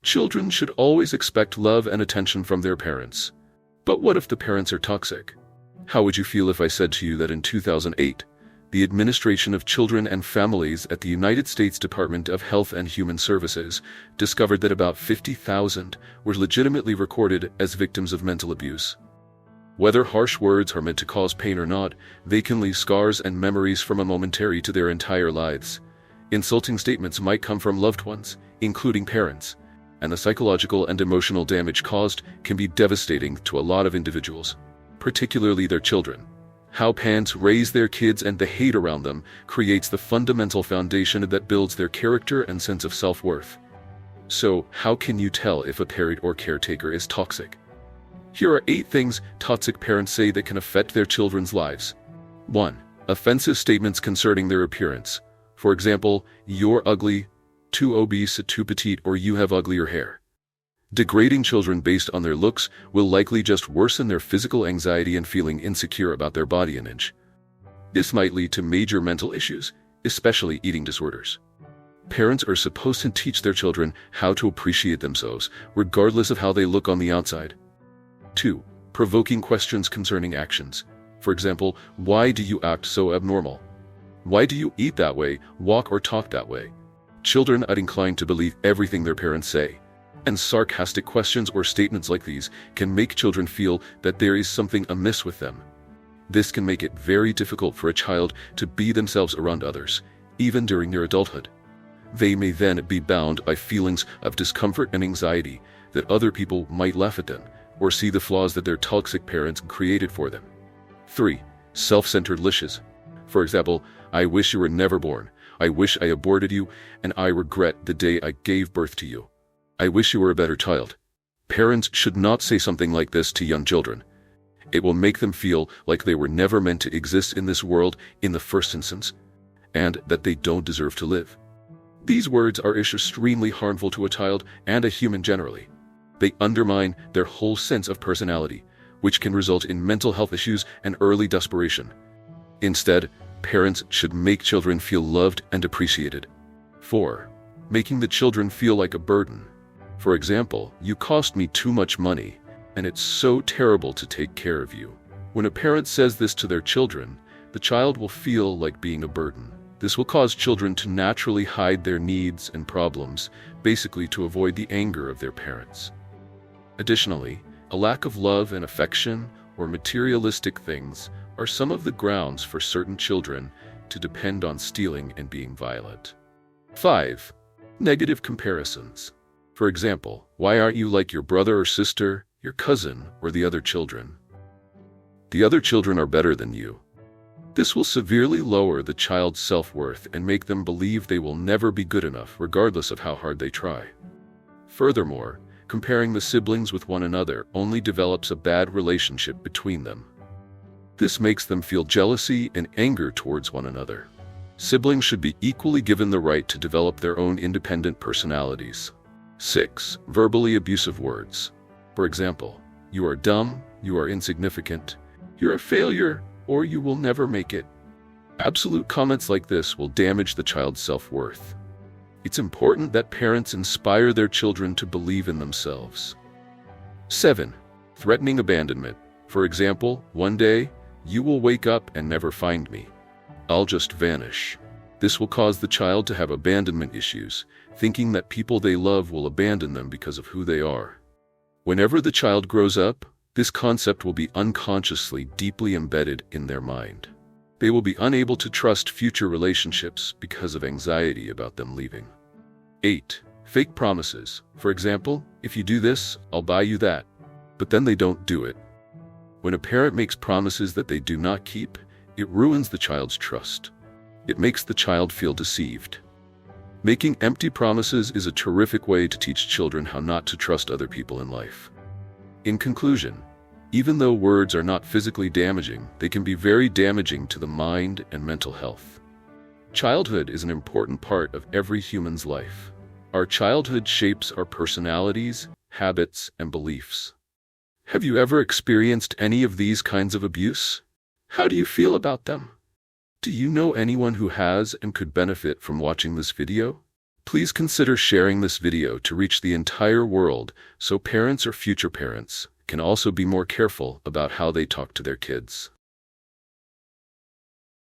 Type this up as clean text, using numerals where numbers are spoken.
Children should always expect love and attention from their parents. But what if the parents are toxic? How would you feel if I said to you that in 2008, the Administration of Children and Families at the United States Department of Health and Human Services discovered that about 50,000 were legitimately recorded as victims of mental abuse? Whether harsh words are meant to cause pain or not, they can leave scars and memories from a momentary to their entire lives. Insulting statements might come from loved ones, including parents, and the psychological and emotional damage caused can be devastating to a lot of individuals, particularly their children. How parents raise their kids and the hate around them creates the fundamental foundation that builds their character and sense of self-worth. So, how can you tell if a parent or caretaker is toxic? Here are 8 things toxic parents say that can affect their children's lives. 1. Offensive statements concerning their appearance. For example, "You're ugly," "too obese," "too petite," or "you have uglier hair." Degrading children based on their looks will likely just worsen their physical anxiety and feeling insecure about their body image. This might lead to major mental issues, especially eating disorders. Parents are supposed to teach their children how to appreciate themselves, regardless of how they look on the outside. 2. Provoking questions concerning actions. For example, "Why do you act so abnormal?" "Why do you eat that way, walk or talk that way?" Children are inclined to believe everything their parents say, and sarcastic questions or statements like these can make children feel that there is something amiss with them. This can make it very difficult for a child to be themselves around others, even during their adulthood. They may then be bound by feelings of discomfort and anxiety that other people might laugh at them or see the flaws that their toxic parents created for them. 3. Self-centered wishes. For example, "I wish you were never born," "I wish I aborted you," and "I regret the day I gave birth to you." "I wish you were a better child." Parents should not say something like this to young children. It will make them feel like they were never meant to exist in this world in the first instance, and that they don't deserve to live. These words are extremely harmful to a child and a human generally. They undermine their whole sense of personality, which can result in mental health issues and early desperation. Instead, parents should make children feel loved and appreciated. 4. Making the children feel like a burden. For example, "You cost me too much money, and it's so terrible to take care of you." When a parent says this to their children, the child will feel like being a burden. This will cause children to naturally hide their needs and problems, basically to avoid the anger of their parents. Additionally, a lack of love and affection or materialistic things are some of the grounds for certain children to depend on stealing and being violent. 5. Negative comparisons. For example, "Why aren't you like your brother or sister, your cousin, or the other children?" "The other children are better than you." This will severely lower the child's self-worth and make them believe they will never be good enough, regardless of how hard they try. Furthermore, comparing the siblings with one another only develops a bad relationship between them. This makes them feel jealousy and anger towards one another. Siblings should be equally given the right to develop their own independent personalities. 6. Verbally abusive words. For example, "You are dumb," "You are insignificant," "You're a failure," or "You will never make it." Absolute comments like this will damage the child's self-worth. It's important that parents inspire their children to believe in themselves. 7. Threatening abandonment. For example, "One day, you will wake up and never find me. I'll just vanish." This will cause the child to have abandonment issues, thinking that people they love will abandon them because of who they are. Whenever the child grows up, this concept will be unconsciously deeply embedded in their mind. They will be unable to trust future relationships because of anxiety about them leaving. 8. Fake promises. For example, "If you do this, I'll buy you that." But then they don't do it. When a parent makes promises that they do not keep, it ruins the child's trust. It makes the child feel deceived. Making empty promises is a terrific way to teach children how not to trust other people in life. In conclusion, even though words are not physically damaging, they can be very damaging to the mind and mental health. Childhood is an important part of every human's life. Our childhood shapes our personalities, habits, and beliefs. Have you ever experienced any of these kinds of abuse? How do you feel about them? Do you know anyone who has and could benefit from watching this video? Please consider sharing this video to reach the entire world so parents or future parents can also be more careful about how they talk to their kids.